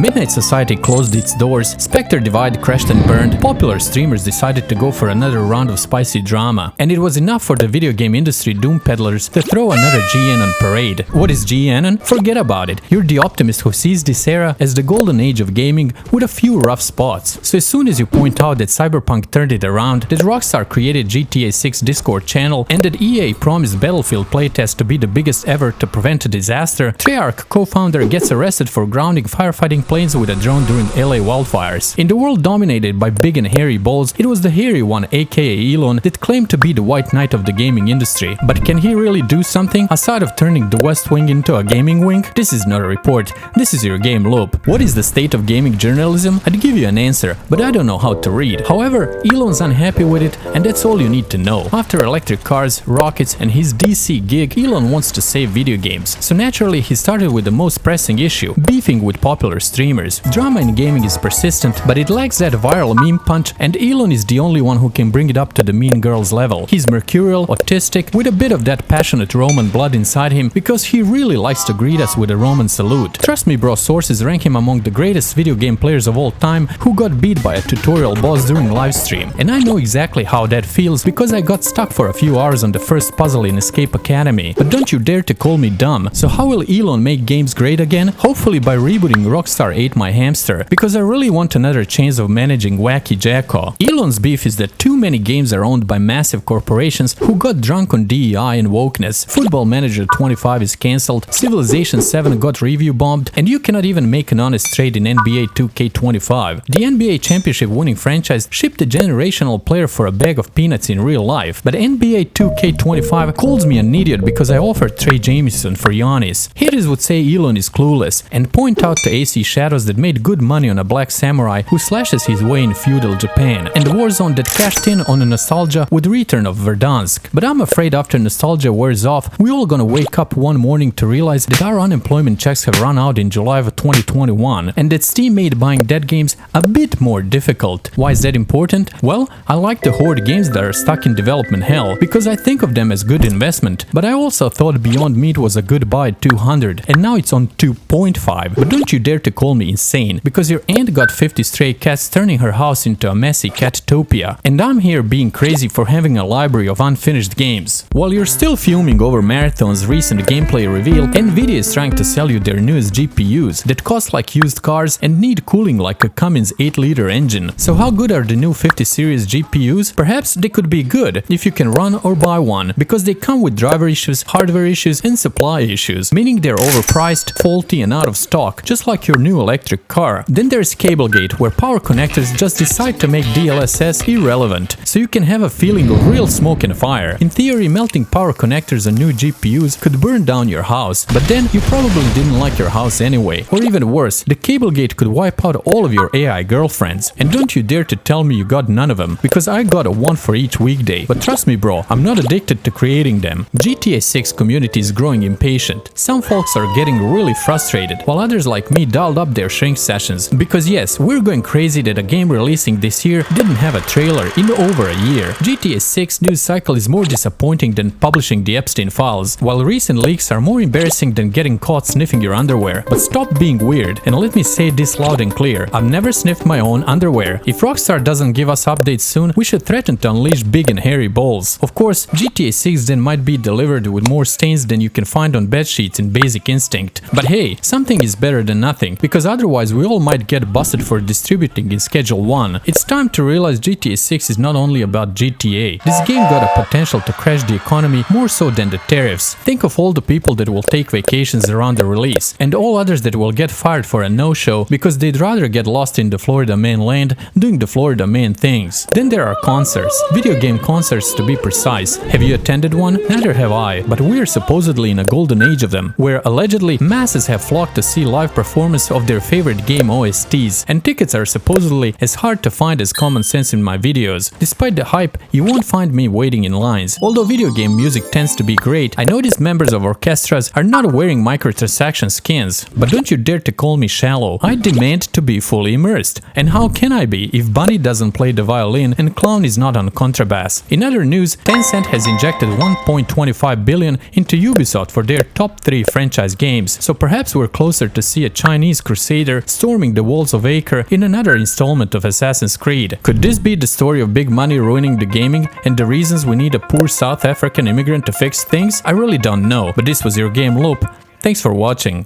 Midnight Society closed its doors, Spectre Divide crashed and burned, popular streamers decided to go for another round of spicy drama, and it was enough for the video game industry doom peddlers to throw another GAnon parade. What is GAnon? Forget about it. You're the optimist who sees this era as the golden age of gaming with a few rough spots. So as soon as you point out that Cyberpunk turned it around, that Rockstar created GTA 6 Discord channel, and that EA promised Battlefield playtest to be the biggest ever to prevent a disaster, Treyarch co-founder gets arrested for grounding firefighting planes with a drone during LA wildfires. In the world dominated by big and hairy balls, it was the hairy one, aka Elon, that claimed to be the white knight of the gaming industry. But can he really do something aside of turning the West Wing into a gaming wing? This is not a report, this is your game loop. What is the state of gaming journalism? I'd give you an answer, but I don't know how to read. However, Elon's unhappy with it, and that's all you need to know. After electric cars, rockets, and his DC gig, Elon wants to save video games. So naturally, he started with the most pressing issue, beefing with popular streamers. Drama in gaming is persistent, but it lacks that viral meme punch, and Elon is the only one who can bring it up to the Mean Girls level. He's mercurial, autistic, with a bit of that passionate Roman blood inside him, because he really likes to greet us with a Roman salute. Trust me bro, sources rank him among the greatest video game players of all time who got beat by a tutorial boss during livestream. And I know exactly how that feels because I got stuck for a few hours on the first puzzle in Escape Academy. But don't you dare to call me dumb. So how will Elon make games great again? Hopefully by rebooting Rockstar Ate My Hamster, because I really want another chance of managing Wacky Jacko. Elon's beef is that too many games are owned by massive corporations who got drunk on DEI and wokeness. Football Manager 25 is cancelled, Civilization 7 got review bombed, and you cannot even make an honest trade in NBA 2K25. The NBA championship winning franchise shipped a generational player for a bag of peanuts in real life, but NBA 2K25 calls me an idiot because I offered Trey Jamison for Giannis. Haters would say Elon is clueless and point out to AC Shadows that made good money on a black samurai who slashes his way in feudal Japan, and the Warzone that cashed in on a nostalgia with Return of Verdansk. But I'm afraid after nostalgia wears off, we're all gonna wake up one morning to realize that our unemployment checks have run out in July of 2021, and that Steam made buying dead games a bit more difficult. Why is that important? Well, I like to hoard games that are stuck in development hell, because I think of them as good investment, but I also thought Beyond Meat was a good buy at 200, and now it's on 2.5. But don't you dare to call me insane, because your aunt got 50 stray cats turning her house into a messy catopia, and I'm here being crazy for having a library of unfinished games. While you're still fuming over Marathon's recent gameplay reveal, Nvidia is trying to sell you their newest GPUs that cost like used cars and need cooling like a Cummins 8-liter engine. So how good are the new 50 series GPUs? Perhaps they could be good if you can run or buy one, because they come with driver issues, hardware issues, and supply issues, meaning they're overpriced, faulty, and out of stock, just like your new electric car. Then there's Cablegate, where power connectors just decide to make DLSS irrelevant, so you can have a feeling of real smoke and fire. In theory, melting power connectors on new GPUs could burn down your house, but then you probably didn't like your house anyway. Or even worse, the Cablegate could wipe out all of your AI girlfriends. And don't you dare to tell me you got none of them, because I got a one for each weekday. But trust me bro, I'm not addicted to creating them. GTA 6 community is growing impatient. Some folks are getting really frustrated, while others like me dialed up their shrink sessions. Because yes, we're going crazy that a game releasing this year didn't have a trailer in over a year. GTA 6 news cycle is more disappointing than publishing the Epstein files, while recent leaks are more embarrassing than getting caught sniffing your underwear. But stop being weird, and let me say this loud and clear, I've never sniffed my own underwear. If Rockstar doesn't give us updates soon, we should threaten to unleash big and hairy balls. Of course, GTA 6 then might be delivered with more stains than you can find on bedsheets in Basic Instinct. But hey, something is better than nothing, because otherwise we all might get busted for distributing in Schedule 1. It's time to realize GTA 6 is not only about GTA. This game got a potential to crash the economy more so than the tariffs. Think of all the people that will take vacations around the release, and all others that will get fired for a no-show because they'd rather get lost in the Florida mainland doing the Florida man things. Then there are concerts, video game concerts to be precise. Have you attended one? Neither have I, but we're supposedly in a golden age of them, where allegedly masses have flocked to see live performance of their favorite game OSTs, and tickets are supposedly as hard to find as Common Sense in my videos. Despite the hype, you won't find me waiting in lines. Although video game music tends to be great, I noticed members of orchestras are not wearing microtransaction skins. But don't you dare to call me shallow. I demand to be fully immersed. And how can I be if Bunny doesn't play the violin and Clown is not on contrabass? In other news, Tencent has injected 1.25 billion into Ubisoft for their top 3 franchise games, so perhaps we're closer to see a Chinese crusader storming the walls of Acre in another installment of Assassin's Creed. Could this be the story of big money ruining the gaming and the reasons we need a poor South African immigrant to fix things? I really don't know, but this was your Game Loop. Thanks for watching.